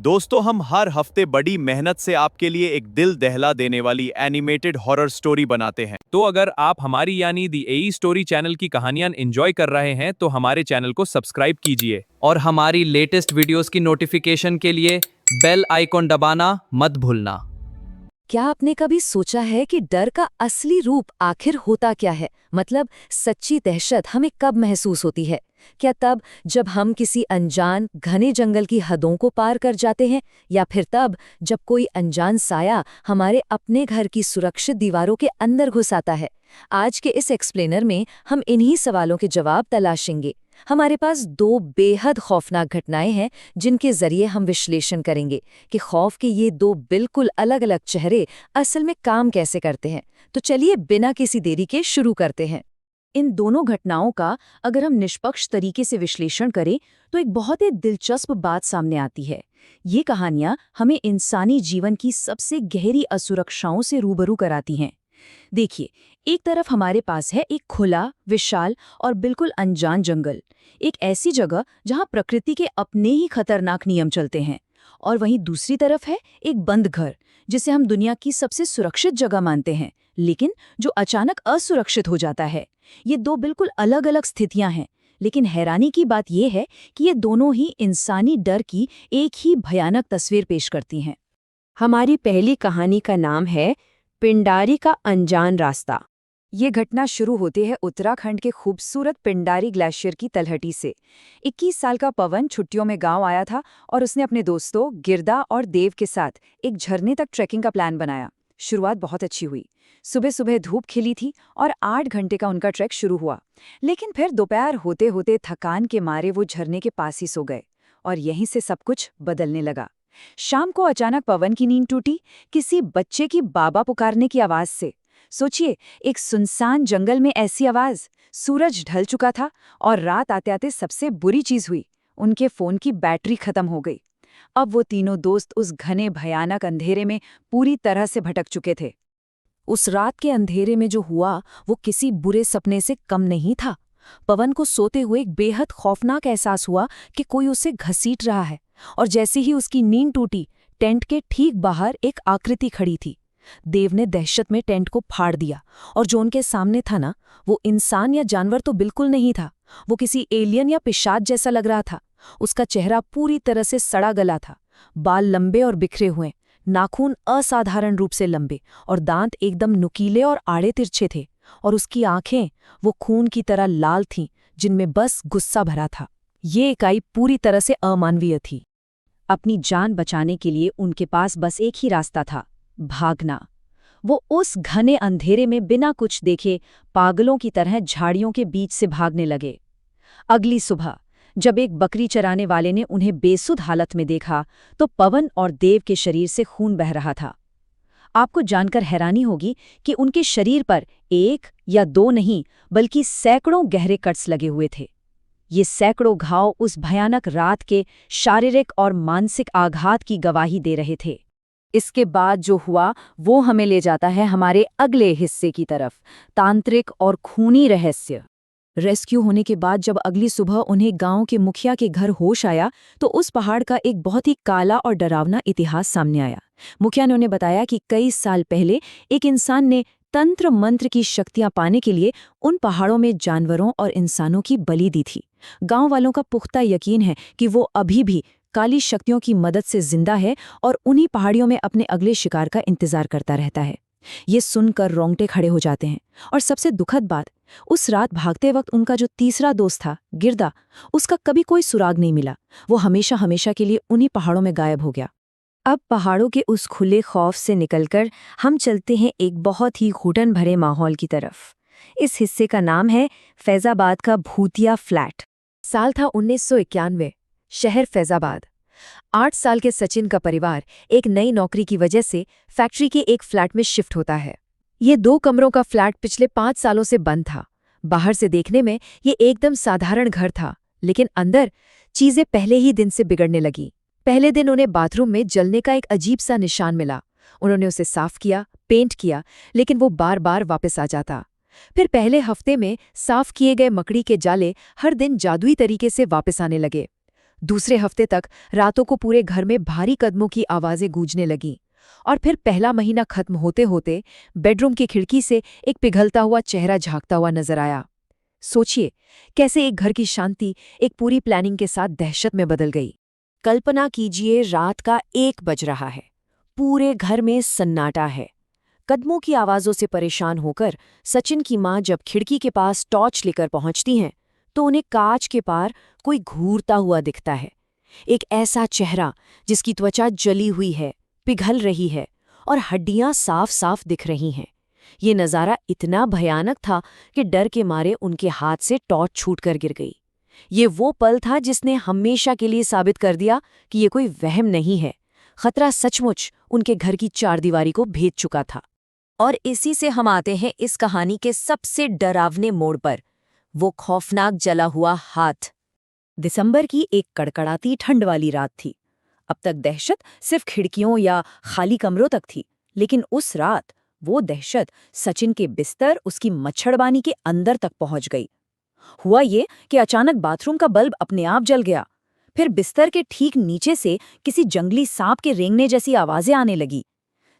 दोस्तों, हम हर हफ्ते बड़ी मेहनत से आपके लिए एक दिल दहला देने वाली एनिमेटेड हॉरर स्टोरी बनाते हैं। तो अगर आप हमारी यानी दी एई स्टोरी चैनल की कहानियां एंजॉय कर रहे हैं तो हमारे चैनल को सब्सक्राइब कीजिए और हमारी लेटेस्ट वीडियोस की नोटिफिकेशन के लिए बेल आइकॉन दबाना मत भूलना। क्या आपने कभी सोचा है कि डर का असली रूप आखिर होता क्या है? मतलब सच्ची दहशत हमें कब महसूस होती है? क्या तब जब हम किसी अनजान घने जंगल की हदों को पार कर जाते हैं, या फिर तब जब कोई अनजान साया हमारे अपने घर की सुरक्षित दीवारों के अंदर घुस आता है? आज के इस एक्सप्लेनर में हम इन्हीं सवालों के जवाब तलाशेंगे। हमारे पास दो बेहद खौफनाक घटनाएं हैं जिनके जरिए हम विश्लेषण करेंगे कि खौफ के ये दो बिल्कुल अलग-अलग चेहरे असल में काम कैसे करते हैं। तो चलिए बिना किसी देरी के शुरू करते हैं। इन दोनों घटनाओं का अगर हम निष्पक्ष तरीके से विश्लेषण करें तो एक बहुत ही दिलचस्प बात सामने आती है। ये कहानियां हमें इंसानी जीवन की सबसे गहरी असुरक्षाओं से रूबरू कराती हैं। देखिए, एक तरफ हमारे पास है एक खुला, विशाल और बिल्कुल अनजान जंगल, एक ऐसी जगह जहां प्रकृति के अपने ही खतरनाक नियम चलते हैं। और वहीं दूसरी तरफ है एक बंद घर, जिसे हम दुनिया की सबसे सुरक्षित जगह मानते हैं, लेकिन जो अचानक असुरक्षित हो जाता है। ये दो बिल्कुल अलग-अलग स्थितियां हैं, लेकिन हैरानी की बात यह है कि ये दोनों ही इंसानी डर की एक ही भयानक तस्वीर पेश करती हैं। हमारी पहली कहानी का नाम है पिंडारी का अनजान रास्ता। ये घटना शुरू होती है उत्तराखंड के खूबसूरत पिंडारी ग्लेशियर की तलहटी से। 21 साल का पवन छुट्टियों में गांव आया था और उसने अपने दोस्तों गिरदा और देव के साथ एक झरने तक ट्रैकिंग का प्लान बनाया। शुरुआत बहुत अच्छी हुई। सुबह सुबह धूप खिली थी और 8 घंटे का उनका ट्रैक शुरू हुआ। लेकिन फिर दोपहर होते होते थकान के मारे वो झरने के पास ही सो गए और यहीं से सब कुछ बदलने लगा। शाम को अचानक पवन की नींद टूटी, किसी बच्चे की बाबा पुकारने की आवाज से। सोचिए, एक सुनसान जंगल में ऐसी आवाज। सूरज ढल चुका था और रात आते आते सबसे बुरी चीज हुई, उनके फोन की बैटरी खत्म हो गई। अब वो तीनों दोस्त उस घने भयानक अंधेरे में पूरी तरह से भटक चुके थे। उस रात के अंधेरे में जो हुआ वो किसी बुरे सपने से कम नहीं था। पवन को सोते हुए एक बेहद खौफनाक एहसास हुआ कि कोई उसे घसीट रहा है, और जैसे ही उसकी नींद टूटी, टेंट के ठीक बाहर एक आकृति खड़ी थी। देव ने दहशत में टेंट को फाड़ दिया, और जो उनके सामने था ना, वो इंसान या जानवर तो बिल्कुल नहीं था। वो किसी एलियन या पिशाच जैसा लग रहा था। उसका चेहरा पूरी तरह से सड़ा गला था, बाल लंबे और बिखरे हुए, नाखून असाधारण रूप से लंबे और दांत एकदम नुकीले और आड़े तिरछे थे। और उसकी आंखें वो खून की तरह लाल थीं, जिनमें बस गुस्सा भरा था। ये इकाई पूरी तरह से अमानवीय थी। अपनी जान बचाने के लिए उनके पास बस एक ही रास्ता था, भागना। वो उस घने अंधेरे में बिना कुछ देखे पागलों की तरह झाड़ियों के बीच से भागने लगे। अगली सुबह जब एक बकरी चराने वाले ने उन्हें बेसुध हालत में देखा, तो पवन और देव के शरीर से खून बह रहा था। आपको जानकर हैरानी होगी कि उनके शरीर पर एक या दो नहीं, बल्कि सैकड़ों गहरे कट्स लगे हुए थे। ये सैकड़ों घाव उस भयानक रात के शारीरिक और मानसिक आघात की गवाही दे रहे थे। इसके बाद जो हुआ वो हमें ले जाता है हमारे अगले हिस्से की तरफ, तांत्रिक और खूनी रहस्य। रेस्क्यू होने के बाद जब अगली सुबह उन्हें गांव के मुखिया के घर होश आया, तो उस पहाड़ का एक बहुत ही काला और डरावना इतिहास सामने आया। मुखिया ने उन्हें बताया कि कई साल पहले एक इंसान ने तंत्र मंत्र की शक्तियां पाने के लिए उन पहाड़ों में जानवरों और इंसानों की बलि दी थी। गांव वालों का पुख्ता यकीन है कि वो अभी भी काली शक्तियों की मदद से जिंदा है और उन्हीं पहाड़ियों में अपने अगले शिकार का इंतजार करता रहता है। ये सुनकर रोंगटे खड़े हो जाते हैं। और सबसे दुखद बात, उस रात भागते वक्त उनका जो तीसरा दोस्त था, गिरदा, उसका कभी कोई सुराग नहीं मिला। वो हमेशा हमेशा के लिए उन्हीं पहाड़ों में गायब हो गया। अब पहाड़ों के उस खुले खौफ से निकलकर हम चलते हैं एक बहुत ही घुटन भरे माहौल की तरफ। इस हिस्से का नाम है फैजाबाद का भूतिया फ्लैट। साल था 1991, शहर फैजाबाद। 8 साल के सचिन का परिवार एक नई नौकरी की वजह से फैक्ट्री के एक फ्लैट में शिफ्ट होता है। ये 2 कमरों का फ्लैट पिछले 5 सालों से बंद था। बाहर से देखने में ये एकदम साधारण घर था, लेकिन अंदर चीजें पहले ही दिन से बिगड़ने लगी। पहले दिन उन्हें बाथरूम में जलने का एक अजीब सा निशान मिला। उन्होंने उसे साफ किया, पेंट किया, लेकिन वो बार बार वापस आ जाता। फिर पहले हफ्ते में साफ किए गए मकड़ी के जाले हर दिन जादुई तरीके से वापस आने लगे। दूसरे हफ्ते तक रातों को पूरे घर में भारी कदमों की आवाजें गूंजने लगीं। और फिर पहला महीना खत्म होते होते बेडरूम की खिड़की से एक पिघलता हुआ चेहरा झांकता हुआ नजर आया। सोचिए, कैसे एक घर की शांति एक पूरी प्लानिंग के साथ दहशत में बदल गई। कल्पना कीजिए, रात का 1 बज रहा है, पूरे घर में सन्नाटा है। कदमों की आवाज़ों से परेशान होकर सचिन की माँ जब खिड़की के पास टॉर्च लेकर पहुंचती हैं तो उन्हें कांच के पार कोई घूरता हुआ दिखता है। एक ऐसा चेहरा जिसकी त्वचा जली हुई है, पिघल रही है और हड्डियां साफ साफ दिख रही हैं। ये नज़ारा इतना भयानक था कि डर के मारे उनके हाथ से टॉर्च छूटकर गिर गई। ये वो पल था जिसने हमेशा के लिए साबित कर दिया कि ये कोई वहम नहीं है। खतरा सचमुच उनके घर की चारदीवारी को भेद चुका था। और इसी से हम आते हैं इस कहानी के सबसे डरावने मोड़ पर, वो खौफनाक जला हुआ हाथ। दिसंबर की एक कड़कड़ाती ठंड वाली रात थी। अब तक दहशत सिर्फ खिड़कियों या खाली कमरों तक थी, लेकिन उस रात वो दहशत सचिन के बिस्तर, उसकी मच्छरदानी के अंदर तक पहुंच गई। हुआ ये कि अचानक बाथरूम का बल्ब अपने आप जल गया। फिर बिस्तर के ठीक नीचे से किसी जंगली सांप के रेंगने जैसी आवाजें आने लगी।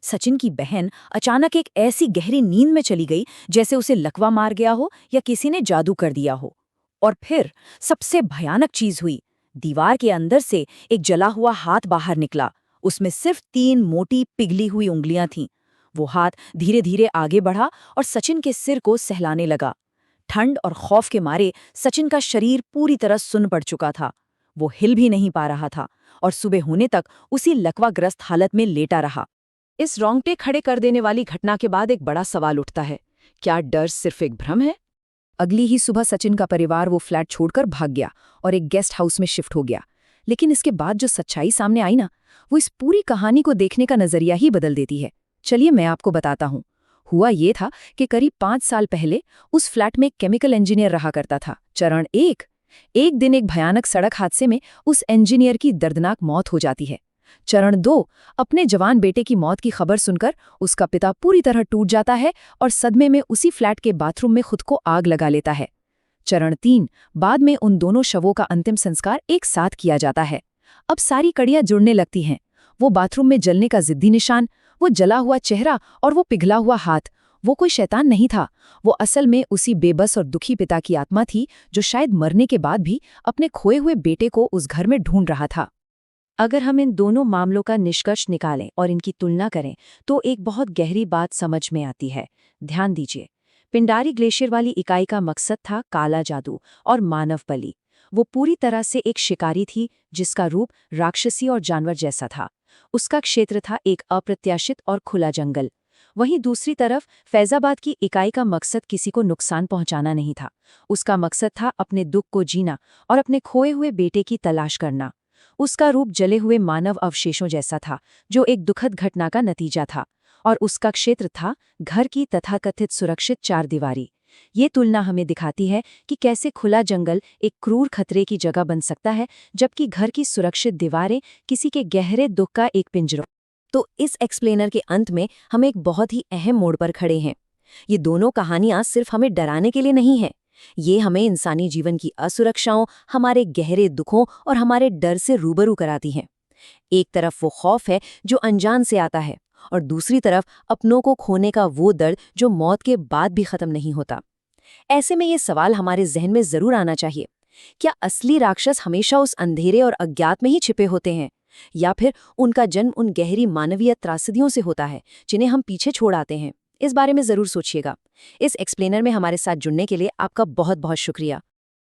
सचिन की बहन अचानक एक ऐसी गहरी नींद में चली गई जैसे उसे लकवा मार गया हो या किसी ने जादू कर दिया हो। और फिर सबसे भयानक चीज हुई। दीवार के अंदर से एक जला हुआ हाथ बाहर निकला। उसमें सिर्फ 3 मोटी पिघली हुई उंगलियां थीं। वो हाथ धीरे धीरे आगे बढ़ा और सचिन के सिर को सहलाने लगा। ठंड और खौफ के मारे सचिन का शरीर पूरी तरह सुन्न पड़ चुका था। वो हिल भी नहीं पा रहा था और सुबह होने तक उसी लकवाग्रस्त हालत में लेटा रहा। इस रोंगटे खड़े कर देने वाली घटना के बाद एक बड़ा सवाल उठता है, क्या डर सिर्फ एक भ्रम है? अगली ही सुबह सचिन का परिवार वो फ्लैट छोड़कर भाग गया और एक गेस्ट हाउस में शिफ्ट हो गया। लेकिन इसके बाद जो सच्चाई सामने आई ना, वो इस पूरी कहानी को देखने का नजरिया ही बदल देती है। चलिए मैं आपको बताता हूँ। हुआ ये था कि करीब 5 साल पहले उस फ्लैट में एक केमिकल इंजीनियर रहा करता था, चरण 1। एक दिन एक भयानक सड़क हादसे में उस इंजीनियर की दर्दनाक मौत हो जाती है। चरण 2, अपने जवान बेटे की मौत की खबर सुनकर उसका पिता पूरी तरह टूट जाता है और सदमे में उसी फ्लैट के बाथरूम में खुद को आग लगा लेता है। चरण 3, बाद में उन दोनों शवों का अंतिम संस्कार एक साथ किया जाता है। अब सारी कड़ियां जुड़ने लगती हैं। वो बाथरूम में जलने का जिद्दी निशान, वो जला हुआ चेहरा और वो पिघला हुआ हाथ, वो कोई शैतान नहीं था। वो असल में उसी बेबस और दुखी पिता की आत्मा थी जो शायद मरने के बाद भी अपने खोए हुए बेटे को उस घर में ढूंढ रहा था। अगर हम इन दोनों मामलों का निष्कर्ष निकालें और इनकी तुलना करें तो एक बहुत गहरी बात समझ में आती है। ध्यान दीजिए, पिंडारी ग्लेशियर वाली इकाई का मकसद था काला जादू और मानव बलि। वो पूरी तरह से एक शिकारी थी जिसका रूप राक्षसी और जानवर जैसा था। उसका क्षेत्र था एक अप्रत्याशित और खुला जंगल। वहीं दूसरी तरफ फैजाबाद की इकाई का मकसद किसी को नुकसान पहुंचाना नहीं था। उसका मकसद था अपने दुख को जीना और अपने खोए हुए बेटे की तलाश करना। उसका रूप जले हुए मानव अवशेषों जैसा था जो एक दुखद घटना का नतीजा था, और उसका क्षेत्र था घर की तथाकथित सुरक्षित चारदीवारी। ये तुलना हमें दिखाती है कि कैसे खुला जंगल एक क्रूर खतरे की जगह बन सकता है, जबकि घर की सुरक्षित दीवारें किसी के गहरे दुख का एक पिंजरा। तो इस एक्सप्लेनर के अंत में हम एक बहुत ही अहम मोड़ पर खड़े हैं। ये दोनों कहानियां सिर्फ हमें डराने के लिए नहीं हैं। ये हमें इंसानी जीवन की असुरक्षाओं, हमारे गहरे दुखों और हमारे डर से रूबरू कराती हैं। एक तरफ वो खौफ है जो अनजान से आता है, और दूसरी तरफ अपनों को खोने का वो दर्द जो मौत के बाद भी खत्म नहीं होता। ऐसे में ये सवाल हमारे जहन में जरूर आना चाहिए, क्या असली राक्षस हमेशा उस अंधेरे और अज्ञात में ही छिपे होते हैं, या फिर उनका जन्म उन गहरी मानवीय त्रासदियों से होता है जिन्हें हम पीछे छोड़ आते हैं? इस बारे में जरूर सोचिएगा। इस एक्सप्लेनर में हमारे साथ जुड़ने के लिए आपका बहुत बहुत शुक्रिया।